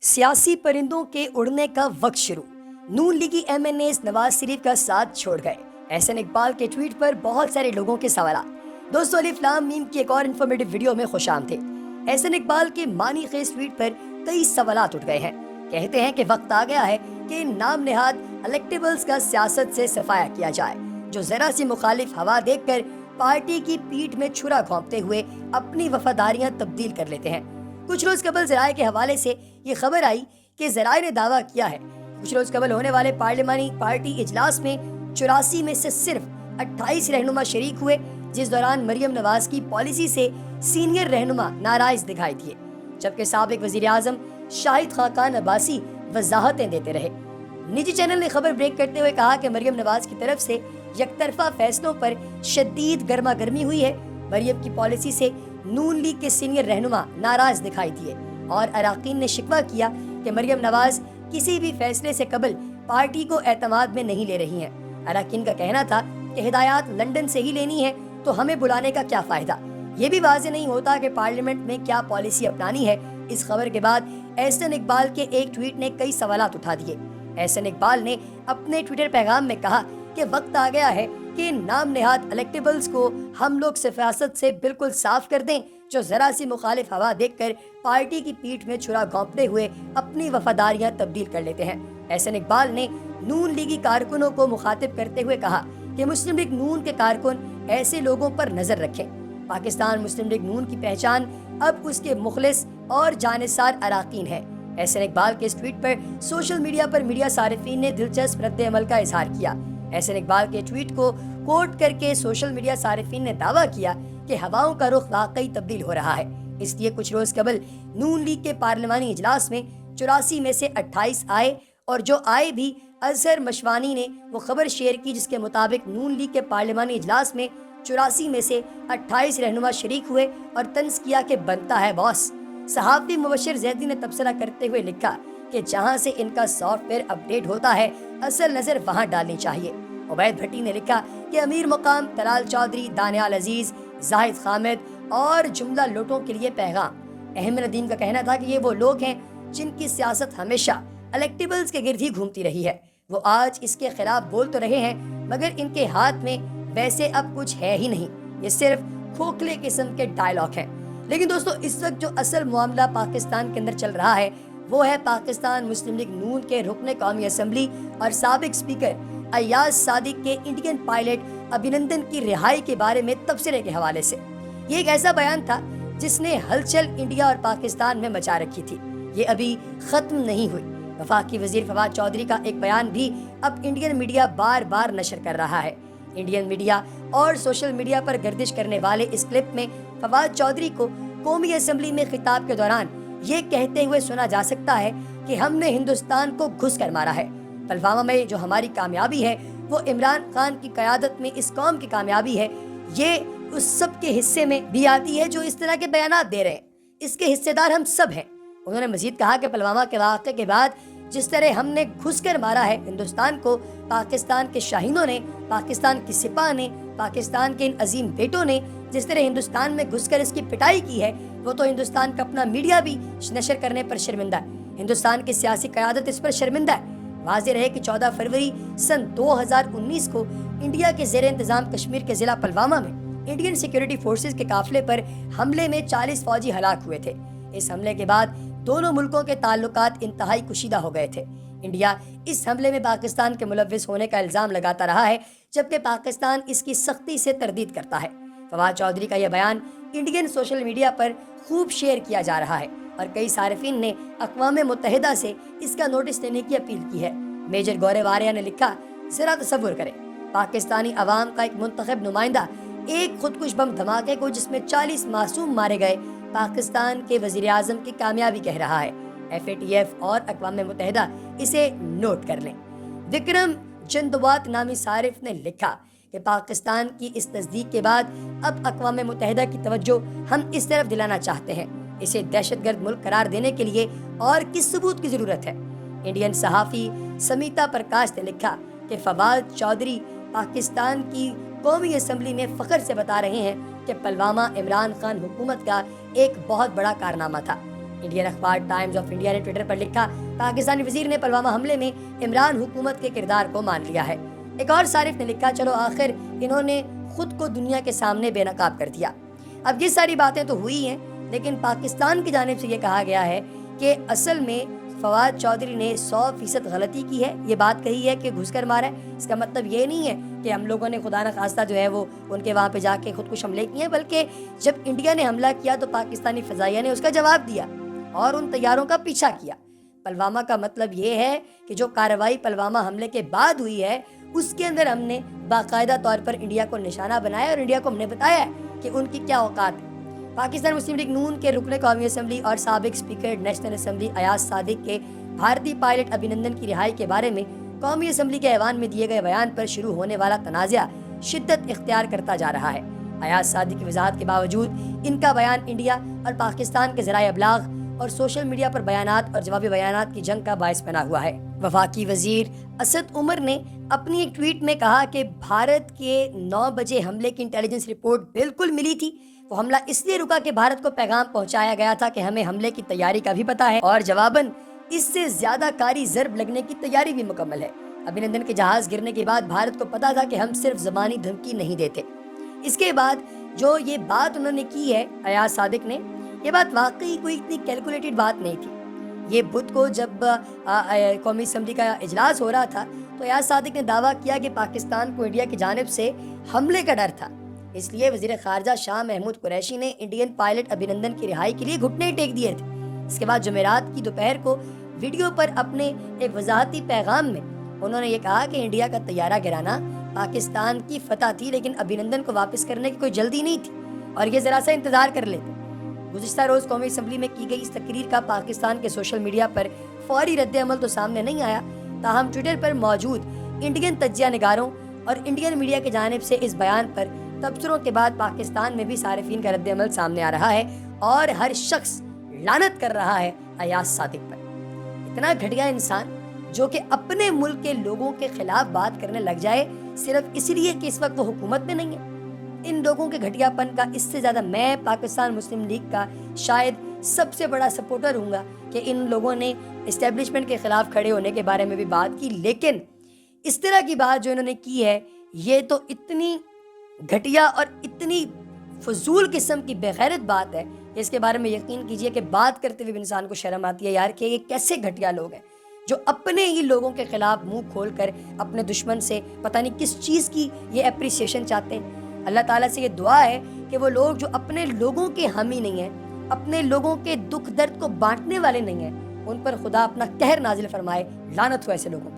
सियासी परिंदों के उड़ने का वक्त शुरू। नून लीगी एमएनए नवाज शरीफ का साथ छोड़ गए। एहसन इकबाल के ट्वीट पर बहुत सारे लोगों के सवाल। दोस्तों, अलिफ लाम मीम की एक और इन्फॉर्मेटिव वीडियो में खुशामदीद। एहसन इकबाल के मानी खेज ट्वीट पर कई सवालात उठ गए हैं। कहते हैं कि वक्त आ गया है कि इन नाम नेहाद इलेक्टेबल्स का सियासत से सफाया किया जाए, जो जरा सी मुखालिफ हवा देखकर पार्टी की पीठ में छुरा घोंपते हुए अपनी वफादारियां तब्दील कर लेते हैं। कुछ रोज कबल जराये के हवाले से ये खबर आई कि जराये ने दावा किया है कुछ रोज कबल होने वाले पार्लिमानी पार्टी इजलास में 84 में से सिर्फ 28 रहनुमा शरीक हुए, जिस दौरान मरियम नवाज की पॉलिसी से सीनियर रहनुमा नाराज दिखाई दिए, जबकि साबिक वजीर आजम शाहिद खाकान अब्बासी वजाहतें देते रहे। निजी चैनल ने खबर ब्रेक करते हुए कहा कि मरियम नवाज की तरफ से यकतरफा फैसलों पर शदीद गर्मा गर्मी हुई है। मरियम की पॉलिसी से नून लीग के सीनियर रहनुमा नाराज दिखाई दिए और अराकीन ने शिकवा किया कि मरियम नवाज किसी भी फैसले से कबल पार्टी को एतमाद में नहीं ले रही हैं। अराकीन का कहना था कि हिदायत लंदन से ही लेनी है तो हमें बुलाने का क्या फायदा। ये भी वाज़ेह नहीं होता कि पार्लियामेंट में क्या पॉलिसी अपनानी है। इस खबर के बाद एहसन इकबाल के एक ट्वीट ने कई सवालात उठा दिए। एहसन इकबाल ने अपने ट्विटर पैगाम में कहा कि वक्त आ गया है कि नाम नेहाद इलेक्टेबल्स को हम लोग सियासत से बिल्कुल साफ कर दें, जो जरा सी मुखालिफ हवा देखकर पार्टी की पीठ में छुरा घोंपते हुए अपनी वफादारियां तब्दील कर लेते हैं। एहसन इकबाल ने नून लीगी कारकुनों को मुखातिब करते हुए कहा कि मुस्लिम लीग नून के कारकुन ऐसे लोगों पर नजर रखें। पाकिस्तान मुस्लिम लीग नून की पहचान अब उसके मुखलिस और जानिसार अराकीन है। एहसन इकबाल के इस ट्वीट पर सोशल मीडिया पर मीडिया सारिफीन ने दिलचस्प रद्द अमल का इजहार किया। एहसन इकबाल के ट्वीट को कोट करके सोशल मीडिया सारिफीन ने दावा किया कि हवाओं का रुख वाकई तब्दील हो रहा है। इसलिए कुछ रोज कबल नून लीग के पार्लिमानी इजलास में 84 में से 28 आए, और जो आए भी अजहर मशवानी ने वो खबर शेयर की जिसके मुताबिक नून लीग के पार्लिमानी इजलास में 84 में से 28 रहनुमा शरीक हुए और तंज किया कि बनता है बॉस। सहाफ़ी मुबश्शिर जैदी ने तबसरा करते हुए लिखा कि जहां से इनका सॉफ्टवेयर अपडेट होता है असल नजर वहां डालनी चाहिए। उबैद भट्टी ने लिखा कि अमीर मुकाम तलाल चौधरी, दानियाल अजीज, जाहिद खामिद और जुमला लोटों के लिए पैगाम। अहमद नदीम का कहना था कि ये वो लोग हैं जिनकी सियासत हमेशा इलेक्टेबल्स के गिर्द ही घूमती रही है। वो आज इसके खिलाफ बोल तो रहे हैं, मगर इनके हाथ में वैसे अब कुछ है ही नहीं। ये सिर्फ खोखले किस्म के डायलॉग हैं। लेकिन दोस्तों, इस वक्त जो असल मामला पाकिस्तान के अंदर चल रहा है वो है पाकिस्तान मुस्लिम लीग नून के रुकने कौमी असम्बली और साबिक स्पीकर अय्याज सादिक के इंडियन पायलट अभिनंदन की रिहाई के बारे में तबसरे के हवाले से। ये एक ऐसा बयान था जिसने हलचल इंडिया और पाकिस्तान में मचा रखी थी। ये अभी खत्म नहीं हुई। वफाकी वजीर फवाद चौधरी का एक बयान भी अब इंडियन मीडिया बार बार नशर कर रहा है। इंडियन मीडिया और सोशल मीडिया पर गर्दिश करने वाले इस क्लिप में फवाद चौधरी को कौमी असम्बली में खिताब के दौरान ये कहते हुए सुना जा सकता है कि हमने हिंदुस्तान को घुस कर मारा है। पुलवामा में जो हमारी कामयाबी है वो इमरान खान की क़यादत में इस कौम की कामयाबी है। ये उस सब के हिस्से में भी आती है जो इस तरह के बयानात दे रहे हैं। इसके हिस्सेदार हम सब हैं। उन्होंने मजीद कहा कि पुलवामा के वाक़े के बाद जिस तरह हमने घुस कर मारा है हिंदुस्तान को, पाकिस्तान के शाहीनों ने, पाकिस्तान की सिपाह ने, पाकिस्तान के इन अजीम बेटों ने जिस तरह हिंदुस्तान में घुसकर इसकी पिटाई की है, वो तो हिंदुस्तान का अपना मीडिया भी नशर करने पर शर्मिंदा है। हिंदुस्तान की सियासी क़यादत इस पर शर्मिंदा है। वाज़ेह रहे कि 14 फरवरी सन 2019 को इंडिया के ज़ेर इंतज़ाम कश्मीर के ज़िला पुलवामा में इंडियन सिक्योरिटी फोर्सेस के काफिले पर हमले में 40 फौजी हलाक हुए थे। इस हमले के बाद दोनों मुल्कों के ताल्लुकात इंतहाई कुशीदा हो गए थे। इंडिया इस हमले में पाकिस्तान के मुलव्विस होने का इल्ज़ाम लगाता रहा है, जबकि पाकिस्तान इसकी सख्ती से तरदीद करता है। फवाद चौधरी का यह बयान इंडियन सोशल मीडिया पर खूब शेयर किया जा रहा है और कई सारिफीन ने अक़वाम मुत्तहिदा से इसका नोटिस लेने की अपील की है। मेजर गौरव वारिया ने लिखा, जरा तसव्वुर करें, पाकिस्तानी अवाम का एक मुंतखब नुमाइंदा एक खुदकुश बम धमाके को जिसमें 40 मासूम मारे गए पाकिस्तान के वजीर आजम की कामयाबी कह रहा है। FATF और अक़वाम मुत्तहिदा इसे नोट कर लें। विक्रम चंदवात नामी सारिफ ने लिखा कि पाकिस्तान की इस तस्दीक के बाद अब अक़वाम मुत्तहिदा की तवज्जो हम इस तरफ दिलाना चाहते हैं। इसे दहशतगर्द मुल्क करार देने के लिए और किस सबूत की जरूरत है। इंडियन सहाफ़ी समीता प्रकाश ने लिखा कि फवाद चौधरी पाकिस्तान की कौमी असम्बली में फ़ख्र से बता रहे हैं कि पुलवामा इमरान खान हुकूमत का एक बहुत बड़ा कारनामा था। इंडियन अखबार टाइम्स ऑफ इंडिया ने ट्विटर पर लिखा, पाकिस्तानी वजीर ने पुलवामा हमले में इमरान हुकूमत के किरदार को मान लिया है। एक और सारिफ ने लिखा, चलो आखिर इन्होंने खुद को दुनिया के सामने बेनकाब कर दिया। अब ये सारी बातें तो हुई हैं, लेकिन पाकिस्तान की जानिब से ये कहा गया है कि असल में फवाद चौधरी ने 100% गलती की है। ये बात कही है कि घुसकर मारा है। इसका मतलब ये नहीं है कि हम लोगों ने खुदा न खास्ता जो है वो उनके वहाँ पे जाके खुदकुश हमले किए हैं, बल्कि जब इंडिया ने हमला किया तो पाकिस्तानी फ़ज़ाइया ने उसका जवाब दिया और उन तैयारों का पीछा किया। पुलवामा का मतलब ये है कि जो कार्रवाई पुलवामा हमले के बाद हुई है उसके अंदर हमने बाकायदा तौर पर इंडिया को निशाना बनाया और इंडिया को हमने बताया है कि उनकी क्या औकात है। पाकिस्तान मुस्लिम लीग नून के रुकने कौमी असम्बली और साबिक speaker national assembly Ayaz Sadiq के भारतीय पायलट अभिनंदन की रिहाई के बारे में कौमी असम्बली के ऐवान में दिए गए बयान पर शुरू होने वाला तनाज़ा शिद्दत इख्तियार करता जा रहा है। अयाज सादिक की वजाहत के बावजूद इनका बयान इंडिया और पाकिस्तान के ज़राए अबलाग और सोशल मीडिया पर बयानात और जवाबी बयानात की जंग का बायस बना हुआ है। वफाकी वजीर असद उमर ने अपनी एक ट्वीट में कहा कि भारत के 9 बजे हमले की इंटेलिजेंस रिपोर्ट बिल्कुल मिली थी। वो हमला इसलिए रुका कि भारत को पैगाम पहुंचाया गया था कि हमें हमले की तैयारी का भी पता है और जवाबन इससे ज्यादा कारी ज़र्ब लगने की तैयारी भी मुकम्मल है। अभिनंदन के जहाज गिरने के बाद भारत को पता था कि हम सिर्फ ज़बानी धमकी नहीं देते। इसके बाद जो ये बात उन्होंने की है अयाज सादिक ने, ये बात वाकई कोई इतनी कैलकुलेटेड बात नहीं थी। ये बुध को जब कौमी असम्बली का इजलास हो रहा था तो अयाज सादिक ने दावा किया कि पाकिस्तान को इंडिया की जानिब से हमले का डर था, इसलिए वज़ीर ख़ारजा शाह महमूद कुरैशी ने इंडियन पायलट अभिनंदन की रिहाई के लिए घुटने टेक दिए थे। इसके बाद जुमेरात की दोपहर को वीडियो पर अपने एक वजाहती पैगाम में उन्होंने ये कहा कि इंडिया का तैयारा गिराना पाकिस्तान की फतह थी, लेकिन अभिनंदन को वापस करने की कोई जल्दी नहीं थी और ये ज़रा सा इंतज़ार कर लेते। गुज़िश्ता रोज़ कौमी असम्बली में की गई इस तकरीर का पाकिस्तान के सोशल मीडिया पर फौरी रद्द-ए-अमल तो सामने नहीं आया, ताहम ट्विटर पर मौजूद इंडियन तज्जिया निगारों और इंडियन मीडिया की जानिब से इस बयान पर तबसरों के बाद पाकिस्तान में भी सारिफीन का रद्द-ए-अमल सामने आ रहा है और हर शख्स लानत कर रहा है अयाज सादिक पर। इतना घटिया इंसान जो कि अपने मुल्क के लोगों के खिलाफ बात करने लग जाए सिर्फ इसलिए कि इस वक्त वो हुकूमत में नहीं है। इन लोगों के घटियापन का इससे ज़्यादा मैं पाकिस्तान मुस्लिम लीग का शायद सबसे बड़ा सपोर्टर हूँगा कि इन लोगों ने इस्टेब्लिशमेंट के खिलाफ खड़े होने के बारे में भी बात की, लेकिन इस तरह की बात जो इन्होंने की है ये तो इतनी घटिया और इतनी फजूल किस्म की बेगैरत बात है कि इसके बारे में यकीन कीजिए कि बात करते हुए इंसान को शर्म आती है यार कि ये कैसे घटिया लोग हैं जो अपने ही लोगों के खिलाफ मुंह खोलकर अपने दुश्मन से पता नहीं किस चीज़ की ये अप्रिसिएशन चाहते हैं। अल्लाह ताला से ये दुआ है कि वो लोग जो अपने लोगों के हामी नहीं हैं, अपने लोगों के दुख दर्द को बांटने वाले नहीं हैं, उन पर खुदा अपना कहर नाजिल फरमाए। लानत हो ऐसे लोगों को।